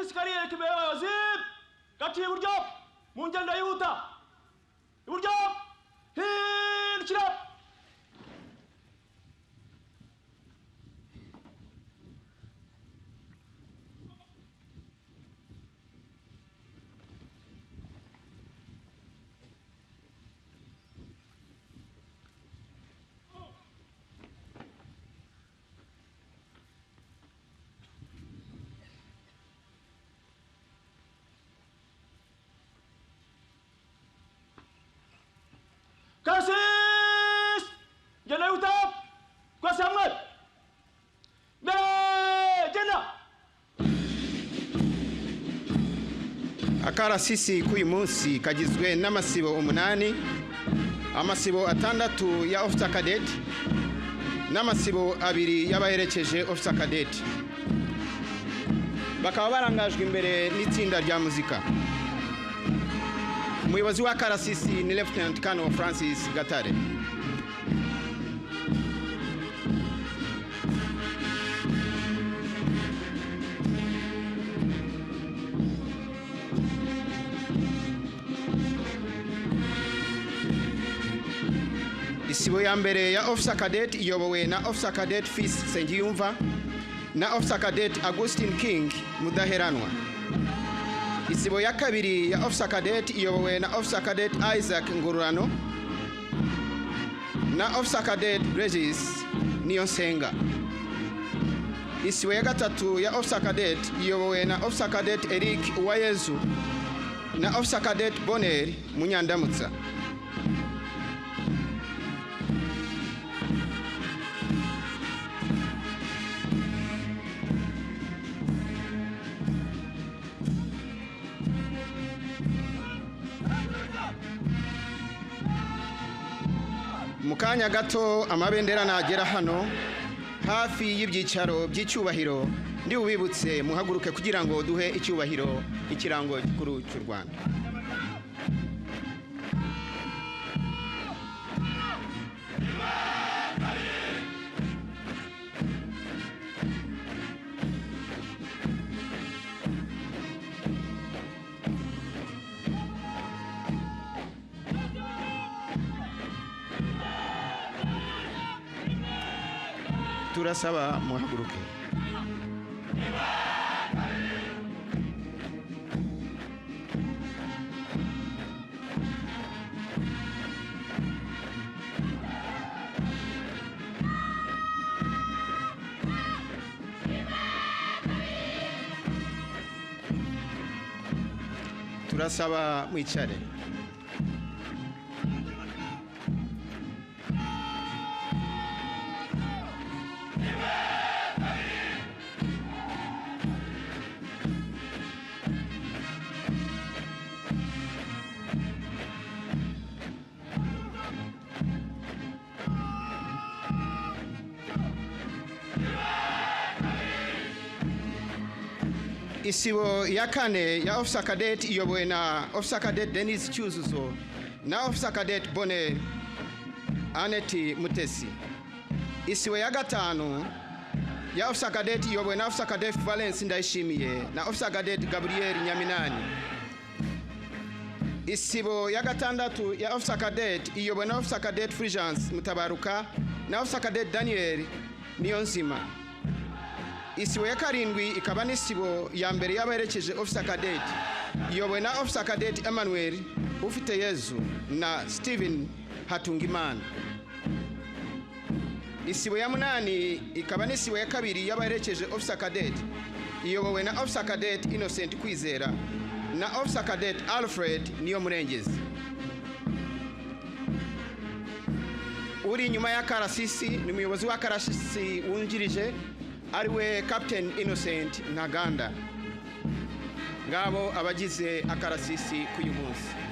karasisi kariyeri kibayobozi gaciye iburyo mu ngendo yihuta iburyo hindukira Karasisi ngendo yihuta kwasi hamwe genda. Akarasisi k'uyu munsi kagizwe n'amasibo 8, amasibo 6 ya officer cadet n'amasibo 2 y'abaherekeje officer cadet. Bakaba barangajwe imbere n'itsinda rya muzika. Umuyobozi wa Karasisi ni Lieutenant Colonel Francis Gatare. Isibo ya mbere ya Officer Cadet iyobowe na Officer Cadet Fils Sengiyumva na Officer Cadet Augustine King Mudaheranwa. Isibo ya kabiri ya Officer Cadet iyobowe na Officer Cadet Isaac Ngururano na Officer Cadet Regis Niyonsenga. Isibo ya gatatu ya Officer Cadet iyobowe na Officer Cadet Eric Uwayezu na Officer Cadet Bonner Munyandamutsa. Mukanya gato amabendera nagera hano hafi y'ibyicaro by'icyubahiro ndi ubibutse muhaguruke kugira ngo duhe icyubahiro ikirango gikuru cy'u Rwanda. Turasaba muhaguruke. Turasaba mwicare. Isibo ya kane ya Officer Cadet iyobowe na Officer Cadet Dennis Cyuzuzo na Officer Cadet Bonner Aneti Mutesi. Isibo ya gatanu ya Officer Cadet iyobowe na Officer Cadet Valence Ndayishimiye na Officer Cadet Gabriel Nyaminani. Isibo ya gatandatu ya Officer Cadet iyobowe na Officer Cadet Fulgence Mutabaruka na Officer Cadet Daniel Niyonzima. Isibo ya karindwi ikaba n'isibo ya mbere y'abaherekeje Officer Cadet iyobowe na Officer Cadet Emmanuel Ufiteyezu na Steven Hatungimana. Isibo ya munani ikaba n'isibo ya kabiri y'abaherekeje Officer Cadet iyobowe na Officer Cadet Innocent Kwizera na Officer Cadet Alfred Niyomurengezi. Uri nyuma ya Karasisi ni umuyobozi wa Karasisi wungirije ariwe Captain Innocent Ntaganda. Ngabo abagize Akarasisi k'uyu munsi.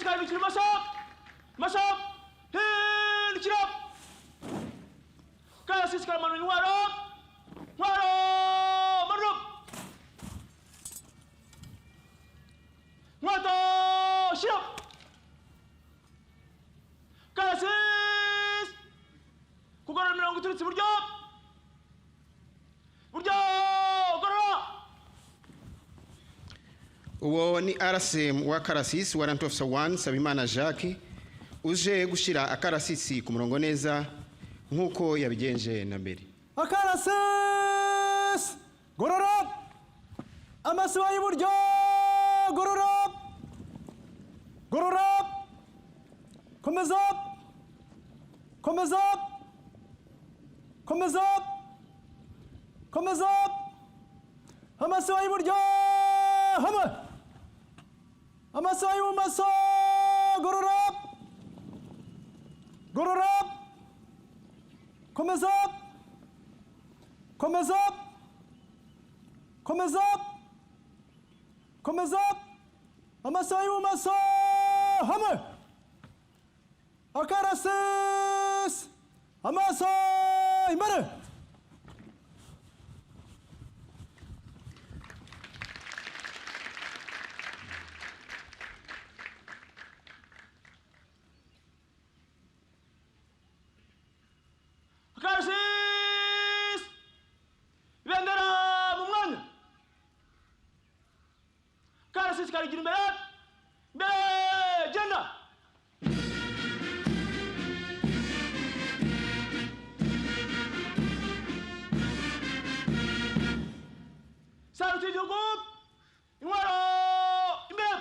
karindwi ibumoso ibumoso hindukira akarasisi karamanura intwaro intwaro manura inkweto shyira akarasisi kugorora imirongo iturutse iburyo buryo gorora. uwo ni RCM wa karasisi warrant officer 1 Sabimana Jacques uje gushira akarasisi ku murongo neza nkuko yabigenje na mbere. Akarasisi gorora amasiba y'uburyo gorora gorora komeza komeza komeza komeza amasiba y'uburyo hamwe amasiba y'ubumoso gorora gorora komeza komeza komeza komeza amasiba y'ubumoso hamwe akarasisi amaso imbere. Akarasisi ibendera mu mwanya akarasisi karigira imbere imbere genda saruti y'igihugu intwaro imbere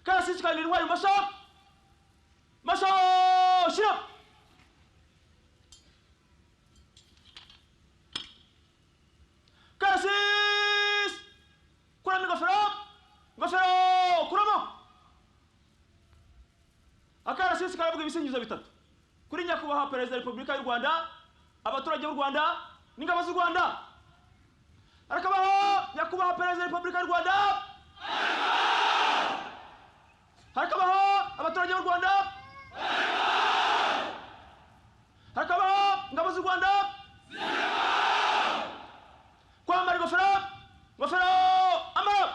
karasisi karigira intwaro ibumoso ibumoso shyira karasisi kuramo ingofero ingofero kuramo akarasisi karavuga ibisingizo bitatu kuri nyakubahwa perezida wa repubulika y'u Rwanda abaturage b'u Rwanda n'ingabo z'u Rwanda. Harakabaho nyakubahwa perezida wa repubulika y'u Rwanda harakabaho abaturage b'u Rwanda harakabaho ingabo z'u Rwanda kwambara ingofero ingofero amara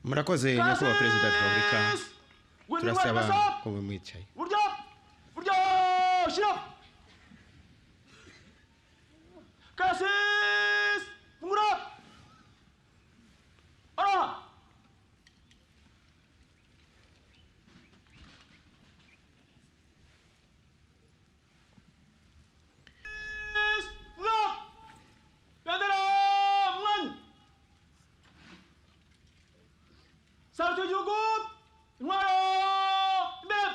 Murakoze nyakubahwa perezida wa repubulika turasaba ko mwicaye. buryo buryo shyira karasisi fungura ara bendera mwanya saruti y'igihugu intwaro imbere